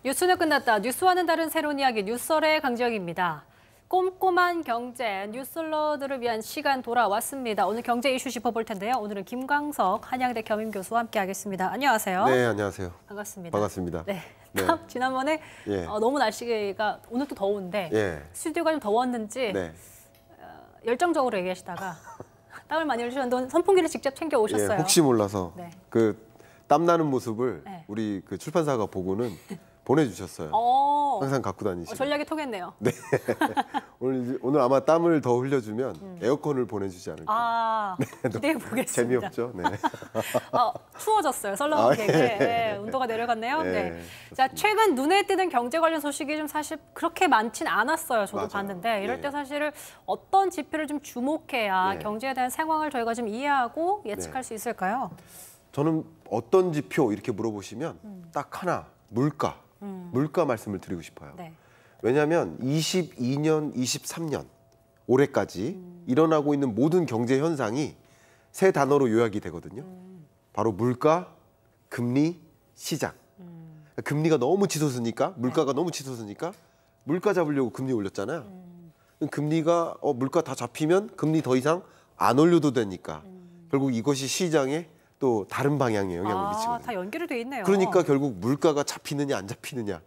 뉴스는 끝났다. 뉴스와는 다른 새로운 이야기 뉴스설의 강지영입니다. 꼼꼼한 경제 뉴스러들을 위한 시간 돌아왔습니다. 오늘 경제 이슈 짚어볼 텐데요. 오늘은 김광석 한양대 겸임교수와 함께하겠습니다. 안녕하세요. 네, 안녕하세요. 반갑습니다. 반갑습니다. 네. 네. 지난번에 너무 날씨가 오늘 또 더운데 스튜디오가 좀 더웠는지 열정적으로 얘기하시다가 땀을 많이 흘리셨는데 선풍기를 직접 챙겨 오셨어요. 혹시 몰라서 그 땀나는 모습을 우리 그 출판사가 보고는 보내주셨어요. 항상 갖고 다니시고. 전략이 통했네요. 네. 오늘 아마 땀을 더 흘려주면 에어컨을 보내주지 않을까. 기대해 보겠습니다. 재미없죠. 네. 추워졌어요. 썰렁하게. 온도가 내려갔네요. 자, 최근 눈에 띄는 경제 관련 소식이 좀 사실 그렇게 많진 않았어요. 저도 봤는데 이럴 때 사실 어떤 지표를 좀 주목해야 경제에 대한 상황을 저희가 좀 이해하고 예측할 수 있을까요? 저는 어떤 지표 이렇게 물어보시면 딱 하나, 물가. 물가 말씀을 드리고 싶어요. 왜냐하면 22년, 23년 올해까지 일어나고 있는 모든 경제 현상이 세 단어로 요약이 되거든요. 바로 물가, 금리, 시장. 금리가 너무 치솟으니까, 물가가 너무 치솟으니까 물가 잡으려고 금리 올렸잖아요. 금리가 물가 다 잡히면 금리 더 이상 안 올려도 되니까 결국 이것이 시장에 또 다른 방향에 영향을 미치거든요. 다 연결이 돼 있네요. 그러니까 결국 물가가 잡히느냐 안 잡히느냐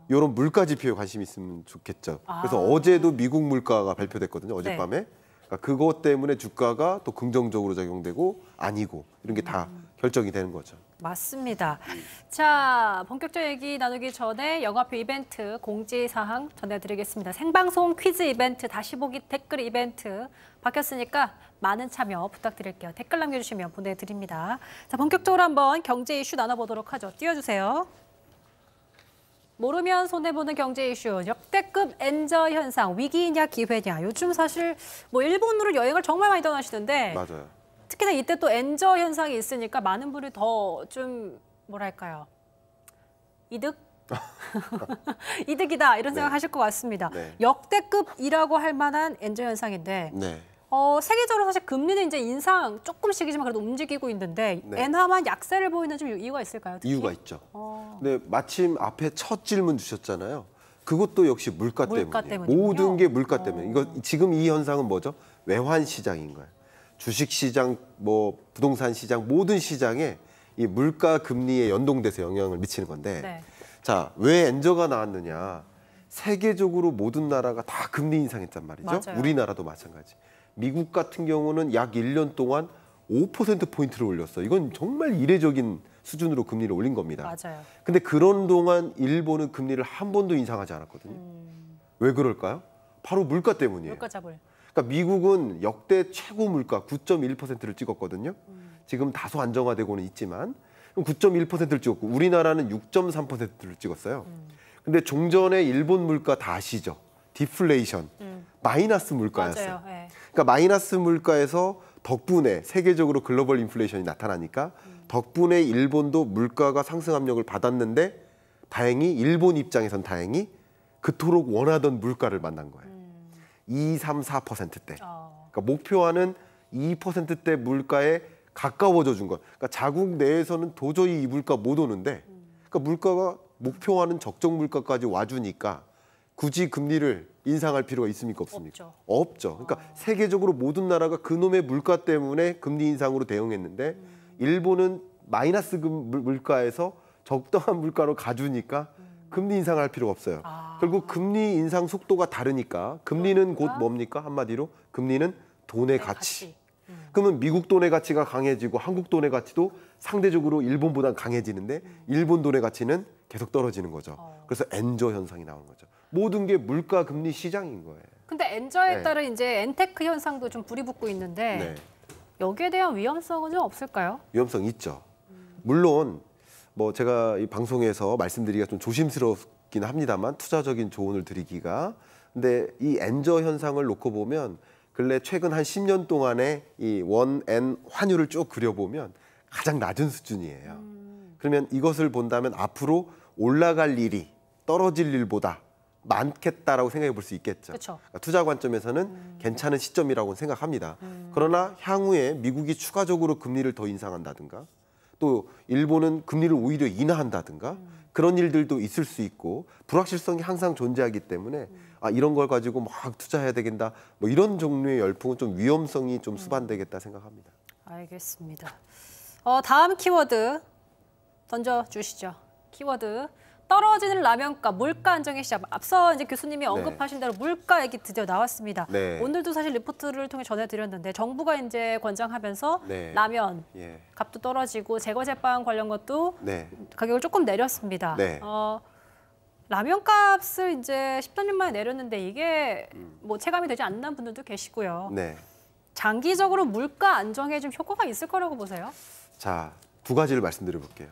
이런 물가 지표에 관심이 있으면 좋겠죠. 그래서 어제도 미국 물가가 발표됐거든요. 어젯밤에. 그러니까 그것 때문에 주가가 또 긍정적으로 작용되고 아니고 이런 게 다 결정이 되는 거죠. 맞습니다. 자, 본격적 얘기 나누기 전에 영화표 이벤트 공지사항 전해드리겠습니다. 생방송 퀴즈 이벤트, 다시 보기 댓글 이벤트 바뀌었으니까 많은 참여 부탁드릴게요. 댓글 남겨주시면 보내드립니다. 자, 본격적으로 한번 경제 이슈 나눠보도록 하죠. 띄워주세요. 모르면 손해보는 경제 이슈, 역대급 엔저 현상, 위기냐 기회냐. 요즘 사실 뭐 일본으로 여행을 정말 많이 떠나시는데 맞아요. 특히나 이때 또 엔저 현상이 있으니까 많은 분이 더 좀 뭐랄까요. 이득? 이득이다 이런 생각 하실 것 같습니다. 역대급이라고 할 만한 엔저 현상인데 세계적으로 사실 금리는 이제 인상 조금씩이지만 그래도 움직이고 있는데 엔화만 약세를 보이는 좀 이유가 있을까요? 특히? 이유가 있죠. 네, 마침 앞에 첫 질문 주셨잖아요. 그것도 역시 물가 때문이에요. 모든 게 물가 때문에. 이거 지금 이 현상은 뭐죠? 외환 시장인 거예요. 주식 시장, 뭐 부동산 시장 모든 시장에 이 물가 금리에 연동돼서 영향을 미치는 건데 자, 왜 엔저가 나왔느냐? 세계적으로 모든 나라가 다 금리 인상했단 말이죠. 맞아요. 우리나라도 마찬가지. 미국 같은 경우는 약 1년 동안 5%포인트를 올렸어. 이건 정말 이례적인 수준으로 금리를 올린 겁니다. 맞아요. 근데 그런 동안 일본은 금리를 한 번도 인상하지 않았거든요. 왜 그럴까요? 바로 물가 때문이에요. 물가 잡을. 그러니까 미국은 역대 최고 물가 9.1%를 찍었거든요. 지금 다소 안정화되고는 있지만 9.1%를 찍었고 우리나라는 6.3%를 찍었어요. 근데 종전에 일본 물가 다 아시죠? 디플레이션, 마이너스 물가였어요. 그러니까 마이너스 물가에서 덕분에 세계적으로 글로벌 인플레이션이 나타나니까 덕분에 일본도 물가가 상승 압력을 받았는데 다행히 일본 입장에선 다행히 그토록 원하던 물가를 만난 거예요. 2, 3, 4%대. 그러니까 목표하는 2%대 물가에 가까워져 준 것. 그러니까 자국 내에서는 도저히 이 물가 못 오는데 그러니까 물가가 목표하는 적정 물가까지 와주니까 굳이 금리를 인상할 필요가 있습니까? 없습니까? 없죠. 그러니까 세계적으로 모든 나라가 그놈의 물가 때문에 금리 인상으로 대응했는데 일본은 마이너스 물가에서 적당한 물가로 가주니까 금리 인상할 필요가 없어요. 결국 금리 인상 속도가 다르니까 금리는 곧 뭡니까? 한마디로 금리는 돈의 가치. 그러면 미국 돈의 가치가 강해지고 한국 돈의 가치도 상대적으로 일본보다 강해지는데 일본 돈의 가치는 계속 떨어지는 거죠. 그래서 엔저 현상이 나오는 거죠. 모든 게 물가 금리 시장인 거예요. 근데 엔저에 따른 이제 엔테크 현상도 좀 불이 붙고 있는데 여기에 대한 위험성은 좀 없을까요? 위험성 있죠. 물론 뭐 제가 이 방송에서 말씀드리기가 좀 조심스럽긴 합니다만 투자적인 조언을 드리기가 근데 이 엔저 현상을 놓고 보면 근래 최근 한 10년 동안의 이 원엔 환율을 쭉 그려보면 가장 낮은 수준이에요. 그러면 이것을 본다면 앞으로 올라갈 일이 떨어질 일보다 많겠다라고 생각해 볼 수 있겠죠. 그러니까 투자 관점에서는 괜찮은 시점이라고 생각합니다. 그러나 향후에 미국이 추가적으로 금리를 더 인상한다든가 또 일본은 금리를 오히려 인하한다든가 그런 일들도 있을 수 있고 불확실성이 항상 존재하기 때문에 이런 걸 가지고 막 투자해야 되겠다. 뭐 이런 종류의 열풍은 좀 위험성이 좀 수반되겠다 생각합니다. 알겠습니다. 다음 키워드 던져주시죠. 키워드. 떨어지는 라면값, 물가 안정의 시작. 앞서 이제 교수님이 언급하신 대로 물가 얘기 드디어 나왔습니다. 네. 오늘도 사실 리포트를 통해 전해드렸는데 정부가 이제 권장하면서 네. 라면 예. 값도 떨어지고 제거 제빵 관련 것도 네. 가격을 조금 내렸습니다. 네. 라면 값을 이제 10여 년 만에 내렸는데 이게 뭐 체감이 되지 않는 분들도 계시고요. 네. 장기적으로 물가 안정에 좀 효과가 있을 거라고 보세요? 자, 두 가지를 말씀드려 볼게요.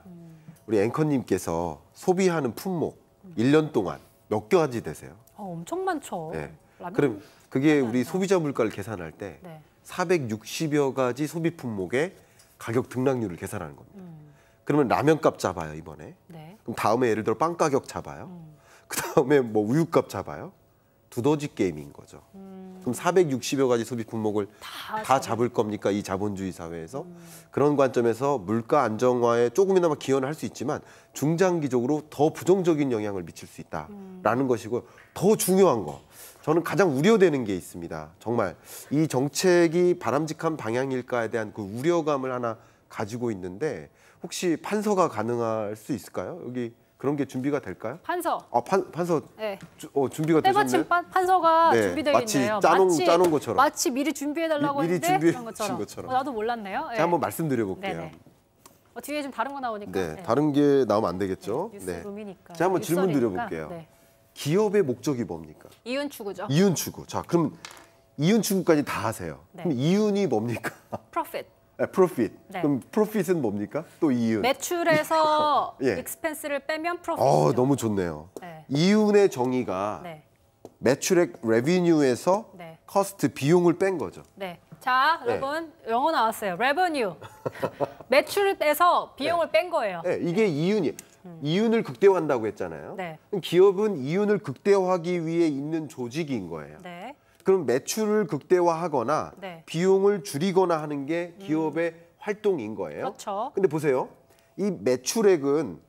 우리 앵커님께서 소비하는 품목 1년 동안 몇 가지 되세요? 엄청 많죠. 네. 라면 그럼 그게 우리 라면이요. 소비자 물가를 계산할 때 네. 460여 가지 소비 품목의 가격 등락률을 계산하는 겁니다. 그러면 라면값 잡아요, 이번에. 네. 그럼 다음에 예를 들어 빵 가격 잡아요. 그다음에 뭐 우유값 잡아요. 두더지 게임인 거죠. 그럼 460여 가지 소비 품목을 다 잡을 겁니까? 이 자본주의 사회에서. 그런 관점에서 물가 안정화에 조금이나마 기여는 할 수 있지만 중장기적으로 더 부정적인 영향을 미칠 수 있다라는 것이고 더 중요한 거. 저는 가장 우려되는 게 있습니다. 정말 이 정책이 바람직한 방향일까에 대한 그 우려감을 하나 가지고 있는데 혹시 판서가 가능할 수 있을까요? 여기 그런 게 준비가 될까요? 판서. 판서 네. 준비가 되셨나요? 때마침 판서가 네, 준비되어 마치 있네요. 짜놓은 것처럼. 마치 미리 준비해달라고 미리 했는데 준비해 그런 주신 것처럼. 나도 몰랐네요. 제가 한번 말씀드려 볼게요. 네네. 뒤에 좀 다른 거 나오니까. 네, 다른 게 나오면 안 되겠죠? 뉴스룸이니까. 제가 한번 질문 뉴스거리니까. 드려볼게요. 네. 기업의 목적이 뭡니까? 이윤 추구죠. 이윤 추구. 자, 그럼 이윤 추구까지 다 하세요. 네. 그럼 이윤이 뭡니까? 프로핏. 프로핏. 네. 그럼 프로핏은 뭡니까? 또 이윤. 매출에서 예. 익스펜스를 빼면 프로핏이죠. 너무 좋네요. 네. 이윤의 정의가 네. 매출액 레비뉴에서 네. 커스트 비용을 뺀 거죠. 네. 자, 네. 여러분 영어 나왔어요. revenue. 매출에서 비용을 뺀 거예요. 네, 이게 이윤이. 이윤을 극대화한다고 했잖아요. 네. 그럼 기업은 이윤을 극대화하기 위해 있는 조직인 거예요. 네. 그럼 매출을 극대화하거나 네. 비용을 줄이거나 하는 게 기업의 활동인 거예요. 그렇죠. 근데 보세요. 이 매출액은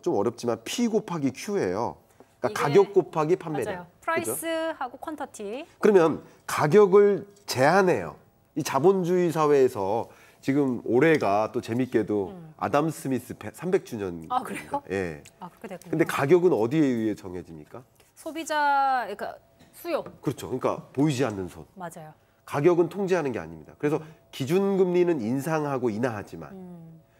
좀 어렵지만 P 곱하기 Q예요. 그러니까 이게- 가격 곱하기 판매량. 맞아요. 그죠? 프라이스하고 퀄터티. 그러면 가격을 제한해요. 이 자본주의 사회에서 지금 올해가 또 재밌게도 아담 스미스 300주년. 아, 그래요? 예. 그렇게 됐군요. 근데 가격은 어디에 의해 정해집니까? 소비자 그러니까 수요. 그렇죠. 그러니까 보이지 않는 손. 맞아요. 가격은 통제하는 게 아닙니다. 그래서 기준금리는 인상하고 인하하지만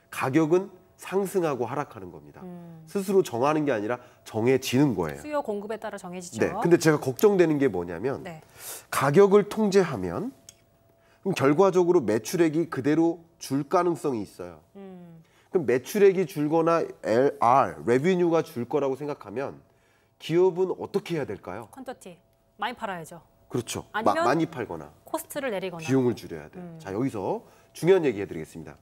가격은 상승하고 하락하는 겁니다. 스스로 정하는 게 아니라 정해지는 거예요. 수요 공급에 따라 정해지죠. 네. 근데 제가 걱정되는 게 뭐냐면 네. 가격을 통제하면 그럼 결과적으로 매출액이 그대로 줄 가능성이 있어요. 그럼 매출액이 줄거나 revenue가 줄 거라고 생각하면 기업은 어떻게 해야 될까요? 퀄터티. 많이 팔아야죠. 그렇죠. 아니면 많이 팔거나 코스트를 내리거나. 비용을 줄여야 돼요. 자, 여기서 중요한 얘기 해드리겠습니다.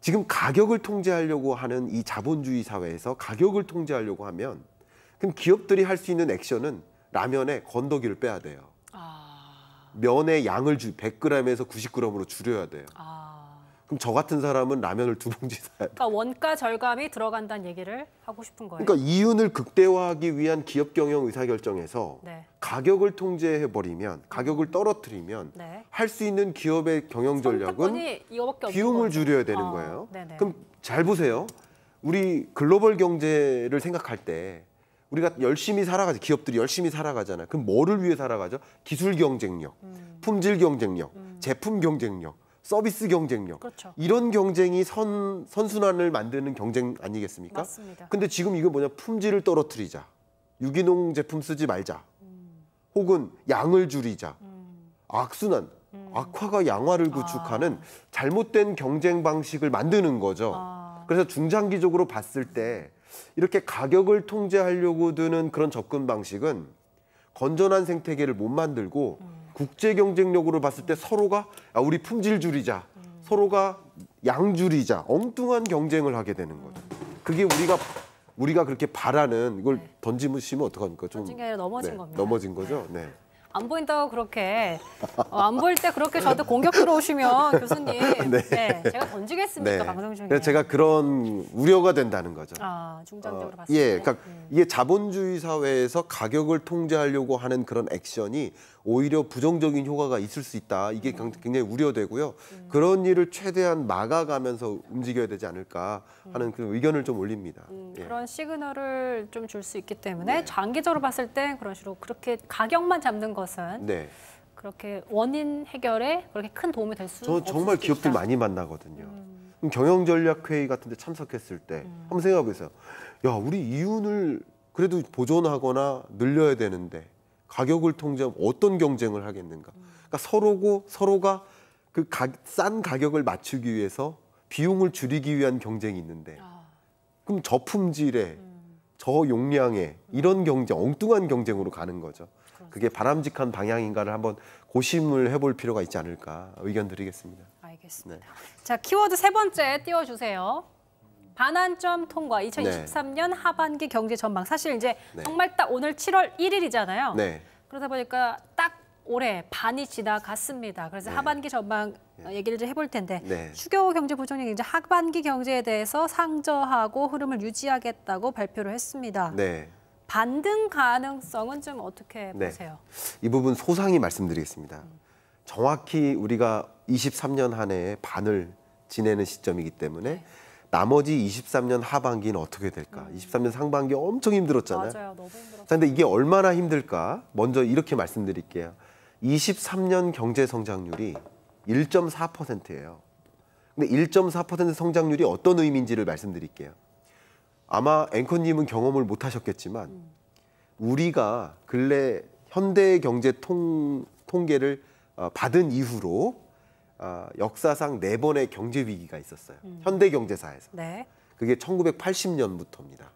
지금 가격을 통제하려고 하는 이 자본주의 사회에서 가격을 통제하려고 하면 그럼 기업들이 할 수 있는 액션은 라면에 건더기를 빼야 돼요. 면의 양을 100g에서 90g으로 줄여야 돼요. 그럼 저 같은 사람은 라면을 2봉지 사야 돼요. 그러니까 원가 절감이 들어간다는 얘기를 하고 싶은 거예요. 그러니까 이윤을 극대화하기 위한 기업 경영 의사결정에서 네. 가격을 통제해버리면 가격을 떨어뜨리면 네. 할 수 있는 기업의 경영 전략은 선택권이 이거밖에 없는 비용을 거죠. 줄여야 되는 거예요. 네네. 그럼 잘 보세요. 우리 글로벌 경제를 생각할 때 우리가 열심히 살아가죠. 기업들이 열심히 살아가잖아요. 그럼 뭐를 위해 살아가죠? 기술 경쟁력, 품질 경쟁력, 제품 경쟁력, 서비스 경쟁력. 그렇죠. 이런 경쟁이 선순환을 만드는 경쟁 아니겠습니까? 맞습니다. 근데 지금 이거 뭐냐? 품질을 떨어뜨리자. 유기농 제품 쓰지 말자. 혹은 양을 줄이자. 악순환. 악화가 양화를 구축하는 잘못된 경쟁 방식을 만드는 거죠. 그래서 중장기적으로 봤을 때 이렇게 가격을 통제하려고 드는 그런 접근 방식은 건전한 생태계를 못 만들고 국제 경쟁력으로 봤을 때 서로가 우리 품질 줄이자, 서로가 양 줄이자, 엉뚱한 경쟁을 하게 되는 거죠. 그게 우리가 그렇게 바라는 이걸 던지시면 어떡합니까? 좀 던진 게 아니라 넘어진 겁니다. 넘어진 거죠. 네. 안 보인다고 그렇게 안 보일 때 그렇게 저한테 공격 들어오시면 교수님 네, 제가 던지겠습니까 네. 방송 중에. 그래서 제가 그런 우려가 된다는 거죠. 중장기적으로 봤을 예, 때. 그러니까 이게 자본주의 사회에서 가격을 통제하려고 하는 그런 액션이 오히려 부정적인 효과가 있을 수 있다. 이게 굉장히 우려되고요. 그런 일을 최대한 막아가면서 움직여야 되지 않을까 하는 그 의견을 좀 올립니다. 예. 그런 시그널을 좀 줄 수 있기 때문에 네. 장기적으로 봤을 때 그런 식으로 그렇게 가격만 잡는 것은 네. 그렇게 원인 해결에 그렇게 큰 도움이 될 수 저 없을 정말 수도 기업들 있다. 많이 만나거든요. 그럼 경영전략회의 같은 데 참석했을 때 한번 생각해 보세요. 야, 우리 이윤을 그래도 보존하거나 늘려야 되는데 가격을 통제하면 어떤 경쟁을 하겠는가. 그러니까 서로가 그 싼 가격을 맞추기 위해서 비용을 줄이기 위한 경쟁이 있는데 그럼 저품질에 저용량에 이런 경쟁, 엉뚱한 경쟁으로 가는 거죠. 그게 바람직한 방향인가를 한번 고심을 해볼 필요가 있지 않을까 의견 드리겠습니다. 알겠습니다. 자, 키워드 세 번째 띄워주세요. 반환점 통과 2023년 하반기 경제 전망. 사실 이제 정말 딱 오늘 7월 1일이잖아요. 네. 그러다 보니까 딱 올해 반이 지나갔습니다. 그래서 하반기 전망 얘기를 좀 해볼 텐데 네. 추경호 경제부총리가 이제 하반기 경제에 대해서 상저하고 흐름을 유지하겠다고 발표를 했습니다. 네. 반등 가능성은 좀 어떻게 네. 보세요? 이 부분 소상히 말씀드리겠습니다. 정확히 우리가 23년 한 해에 반을 지내는 시점이기 때문에 나머지 23년 하반기는 어떻게 될까? 23년 상반기 엄청 힘들었잖아요. 맞아요. 너무 힘들었어요. 그런데 이게 얼마나 힘들까? 먼저 이렇게 말씀드릴게요. 23년 경제 성장률이 1.4%예요. 근데 1.4% 성장률이 어떤 의미인지를 말씀드릴게요. 아마 앵커님은 경험을 못 하셨겠지만 우리가 근래 현대 경제 통계를 받은 이후로 역사상 4번의 경제 위기가 있었어요. 현대 경제사에서. 네. 그게 1980년부터입니다.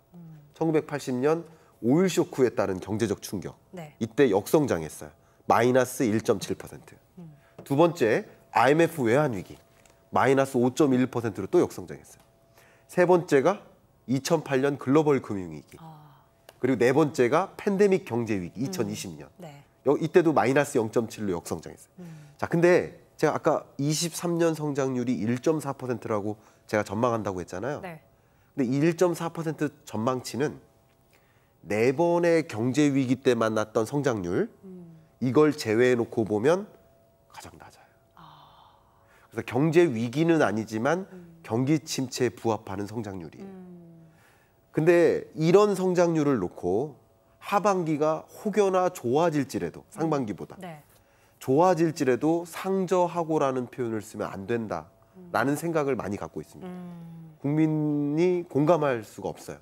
1980년 오일 쇼크에 따른 경제적 충격. 네. 이때 역성장했어요. 마이너스 1.7%. 두 번째 IMF 외환 위기. 마이너스 5.1%로 또 역성장했어요. 세 번째가 2008년 글로벌 금융위기. 그리고 네 번째가 팬데믹 경제위기 2020년. 네. 이때도 마이너스 0.7로 역성장했어요. 자, 근데 제가 아까 23년 성장률이 1.4%라고 제가 전망한다고 했잖아요. 네. 근데 이 1.4% 전망치는 네 번의 경제 위기 때 만났던 성장률 이걸 제외해 놓고 보면 가장 낮아요. 그래서 경제 위기는 아니지만 경기 침체에 부합하는 성장률이에요. 근데 이런 성장률을 놓고 하반기가 혹여나 좋아질지라도 상반기보다 네. 좋아질지라도 상저하고라는 표현을 쓰면 안 된다라는 생각을 많이 갖고 있습니다. 국민이 공감할 수가 없어요.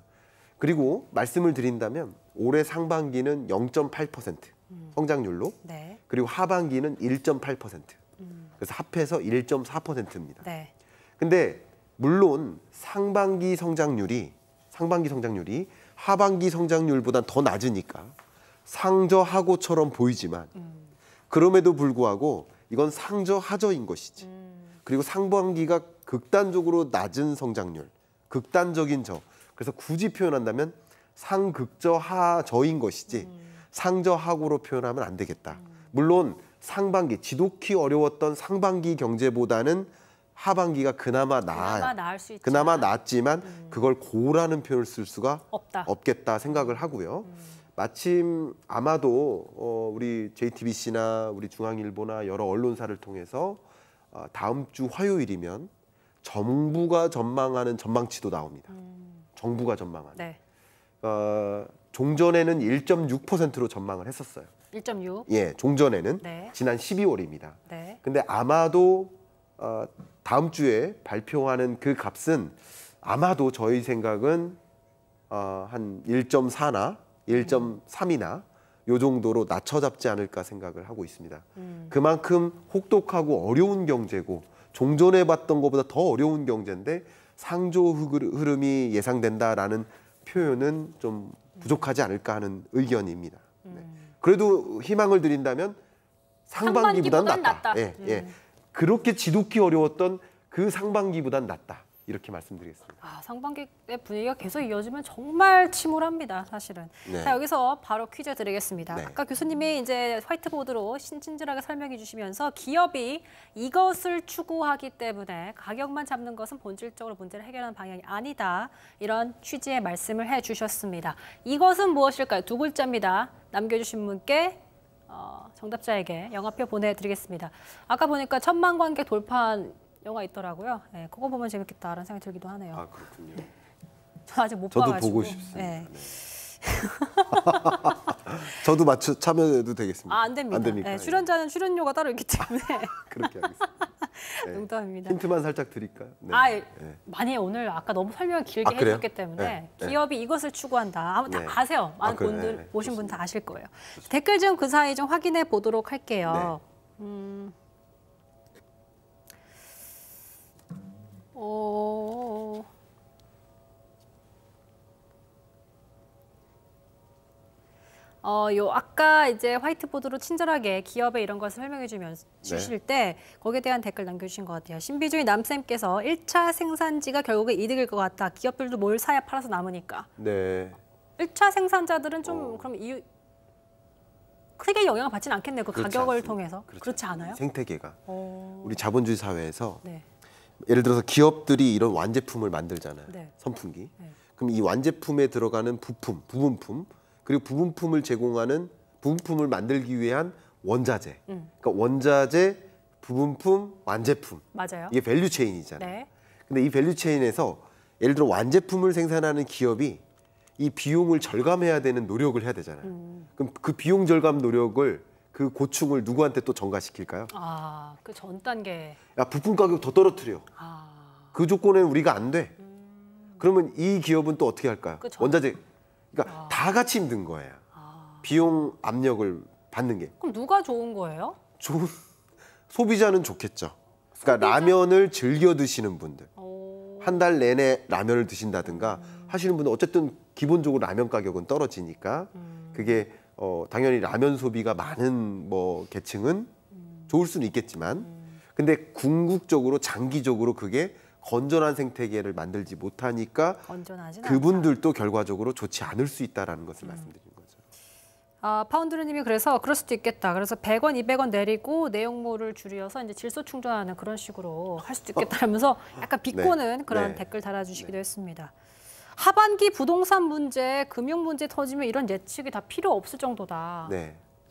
그리고 말씀을 드린다면 올해 상반기는 0.8% 성장률로 네. 그리고 하반기는 1.8%. 그래서 합해서 1.4%입니다. 네. 근데 물론 상반기 성장률이 하반기 성장률보다 더 낮으니까 상저하고처럼 보이지만 그럼에도 불구하고 이건 상저하저인 것이지. 그리고 상반기가 극단적으로 낮은 성장률, 극단적인 저. 그래서 굳이 표현한다면 상극저하저인 것이지 상저하고로 표현하면 안 되겠다. 물론 상반기, 지독히 어려웠던 상반기 경제보다는 하반기가 그나마 나아요. 그나마 나을 수 있지만 그나마 낫지만 그걸 고라는 표현을 쓸 수가 없다. 없겠다 생각을 하고요. 마침 아마도 우리 JTBC나 우리 중앙일보나 여러 언론사를 통해서 다음 주 화요일이면 정부가 전망하는 전망치도 나옵니다. 정부가 전망하는. 네. 종전에는 1.6%로 전망을 했었어요. 1.6. 예, 종전에는 네. 지난 12월입니다. 네. 근데 아마도 다음 주에 발표하는 그 값은 아마도 저희 생각은 한 1.4나 1.3이나 요 정도로 낮춰 잡지 않을까 생각을 하고 있습니다. 그만큼 혹독하고 어려운 경제고 종전에 봤던 것보다 더 어려운 경제인데 상조 흐름이 예상된다라는 표현은 좀 부족하지 않을까 하는 의견입니다. 네. 그래도 희망을 드린다면 상반기보다는 낫다. 예, 예. 그렇게 지독히 어려웠던 그 상반기보단 낫다. 이렇게 말씀드리겠습니다. 상반기의 분위기가 계속 이어지면 정말 침울합니다, 사실은. 네. 자, 여기서 바로 퀴즈 드리겠습니다. 네. 아까 교수님이 이제 화이트보드로 친절하게 설명해 주시면서 기업이 이것을 추구하기 때문에 가격만 잡는 것은 본질적으로 문제를 해결하는 방향이 아니다. 이런 취지의 말씀을 해 주셨습니다. 이것은 무엇일까요? 두 글자입니다. 남겨주신 분께 정답자에게 영화표 보내드리겠습니다. 아까 보니까 1000만 관객 돌파한 영화 있더라고요. 네, 그거 보면 재밌겠다라는 생각이 들기도 하네요. 아, 그렇군요. 저 아직 못 저도 봐가지고. 보고 싶습니다. 네. 네. 저도 참여해도 되겠습니다. 안 됩니다. 안 됩니까? 네, 출연자는 출연료가 따로 있기 때문에 그렇게 하겠습니다. 네. 농담입니다. 힌트만 살짝 드릴까요? 네. 네. 많이 오늘 아까 너무 설명을 길게 그래요? 해줬기 때문에 네. 기업이 이것을 추구한다. 아마 다 네. 아세요. 많은 그래요? 분들 네. 보신 분 다 아실 거예요. 댓글 좀 그 사이 좀 확인해 보도록 할게요. 네. 요 아까 이제 화이트보드로 친절하게 기업의 이런 것을 설명해 주실 때 거기에 대한 댓글 남겨주신 것 같아요. 신비주의 남쌤께서 1차 생산지가 결국에 이득일 것 같다. 기업들도 뭘 사야 팔아서 남으니까. 네. 1차 생산자들은 좀 그럼 크게 영향을 받지는 않겠네요. 그 그렇지 가격을 않습니다. 통해서. 그렇지 않아요? 생태계가 우리 자본주의 사회에서 네. 예를 들어서 기업들이 이런 완제품을 만들잖아요. 네. 선풍기. 네. 그럼 이 완제품에 들어가는 부분품, 그리고 부분품을 제공하는 부분품을 만들기 위한 원자재. 그러니까 원자재, 부분품, 완제품. 맞아요. 이게 밸류 체인이잖아요. 네. 근데 이 밸류 체인에서 예를 들어 완제품을 생산하는 기업이 이 비용을 절감해야 되는 노력을 해야 되잖아요. 그럼 그 비용 절감 노력을 그 고충을 누구한테 또 전가시킬까요? 그 전 단계. 야, 부품 가격 더 떨어뜨려. 그 조건에는 우리가 안 돼. 그러면 이 기업은 또 어떻게 할까요? 그쵸. 원자재. 그러니까 다 같이 힘든 거예요. 비용 압력을 받는 게. 그럼 누가 좋은 거예요? 좋은 소비자는 좋겠죠. 그러니까 라면을 즐겨 드시는 분들. 한 달 내내 라면을 드신다든가 하시는 분은 어쨌든 기본적으로 라면 가격은 떨어지니까 그게 당연히 라면 소비가 많은 계층은 좋을 수는 있겠지만 근데 궁극적으로 장기적으로 그게 건전한 생태계를 만들지 못하니까 그분들도 결과적으로 좋지 않을 수 있다라는 것을 말씀드리는 거죠. 파운드르님이 그래서 그럴 수도 있겠다. 그래서 100원, 200원 내리고 내용물을 줄여서 이제 질소 충전하는 그런 식으로 할 수도 있겠다라면서 약간 비꼬는 그런 댓글 달아주시기도 했습니다. 하반기 부동산 문제, 금융 문제 터지면 이런 예측이 다 필요 없을 정도다.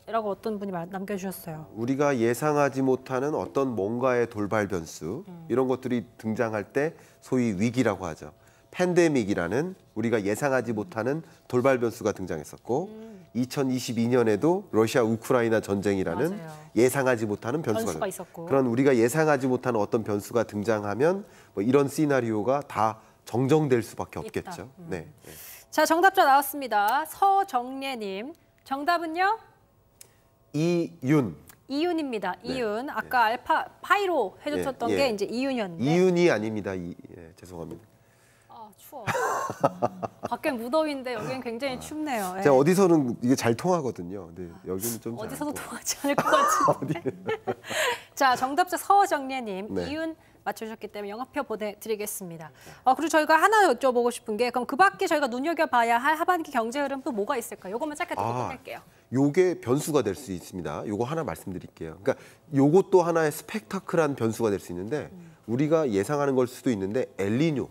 라고 어떤 분이 남겨주셨어요. 우리가 예상하지 못하는 어떤 뭔가의 돌발 변수 이런 것들이 등장할 때 소위 위기라고 하죠. 팬데믹이라는 우리가 예상하지 못하는 돌발 변수가 등장했었고 2022년에도 러시아 우크라이나 전쟁이라는 예상하지 못하는 변수가 있었고 그런 우리가 예상하지 못하는 어떤 변수가 등장하면 이런 시나리오가 다 정정될 수밖에 없겠죠. 네. 자, 정답자 나왔습니다. 서정례님. 정답은요? 이윤입니다. 이윤. 아까 알파 파이로 해주셨던 게 이제 이윤이었는데. 이윤이 아닙니다. 죄송합니다. 추워. 밖엔 무더위인데 여기는 굉장히 춥네요. 제가 어디서는 이게 잘 통하거든요. 근데 여기는 좀 어디서도 통하지 않을 것 같은데. 자, 정답자 서정례님. 이윤 맞추셨기 때문에 영화표 보내드리겠습니다. 그리고 저희가 하나 여쭤보고 싶은 게 그럼 그 밖에 저희가 눈여겨봐야 할 하반기 경제 흐름 또 뭐가 있을까요? 요것만 짧게 듣고 끝낼게요. 요게 변수가 될 수 있습니다. 요거 하나 말씀드릴게요. 그러니까 요것도 하나의 스펙타클한 변수가 될 수 있는데 우리가 예상하는 걸 수도 있는데 엘니뇨.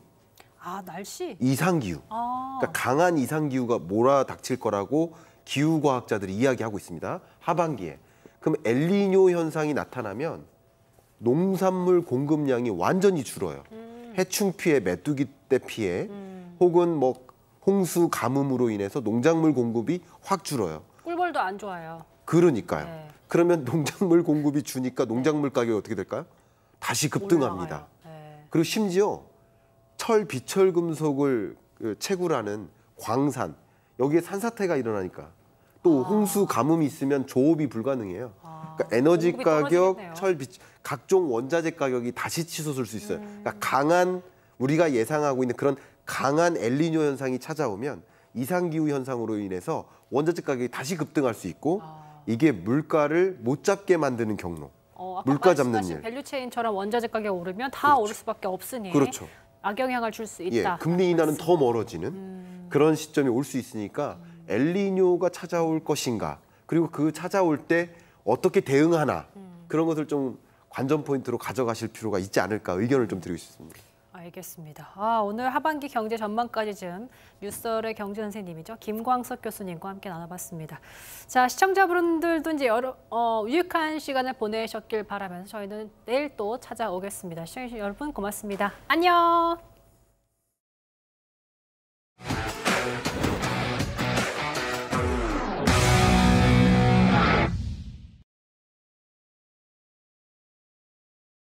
날씨? 이상기후. 그러니까 강한 이상기후가 몰아닥칠 거라고 기후과학자들이 이야기하고 있습니다. 하반기에. 그럼 엘니뇨 현상이 나타나면 농산물 공급량이 완전히 줄어요. 해충 피해, 메뚜기 떼 피해, 혹은 홍수 가뭄으로 인해서 농작물 공급이 확 줄어요. 꿀벌도 안 좋아요. 그러니까요. 그러면 농작물 공급이 주니까 농작물 가격이 어떻게 될까요? 다시 급등합니다. 그리고 심지어 비철 금속을 채굴하는 광산, 여기에 산사태가 일어나니까 또 홍수 가뭄이 있으면 조업이 불가능해요. 그러니까 에너지 가격, 각종 원자재 가격이 다시 치솟을 수 있어요. 그러니까 우리가 예상하고 있는 그런 강한 엘니뇨 현상이 찾아오면 이상기후 현상으로 인해서 원자재 가격이 다시 급등할 수 있고 이게 물가를 못 잡게 만드는 경로. 물가 잡는 일. 밸류체인처럼 원자재 가격이 오르면 다 오를 수밖에 없으니. 그렇죠. 악영향을 줄 수 예, 있다. 금리 인하는 더 멀어지는 그런 시점이 올 수 있으니까 엘니뇨가 찾아올 것인가, 그리고 그 찾아올 때 어떻게 대응하나 그런 것을 좀 관전 포인트로 가져가실 필요가 있지 않을까 의견을 좀 드리고 싶습니다. 알겠습니다. 오늘 하반기 경제 전망까지 좀 뉴스월의 경제 선생님이죠. 김광석 교수님과 함께 나눠봤습니다. 자, 시청자분들도 이제 유익한 시간을 보내셨길 바라면서 저희는 내일 또 찾아오겠습니다. 시청해주신 여러분 고맙습니다. 안녕.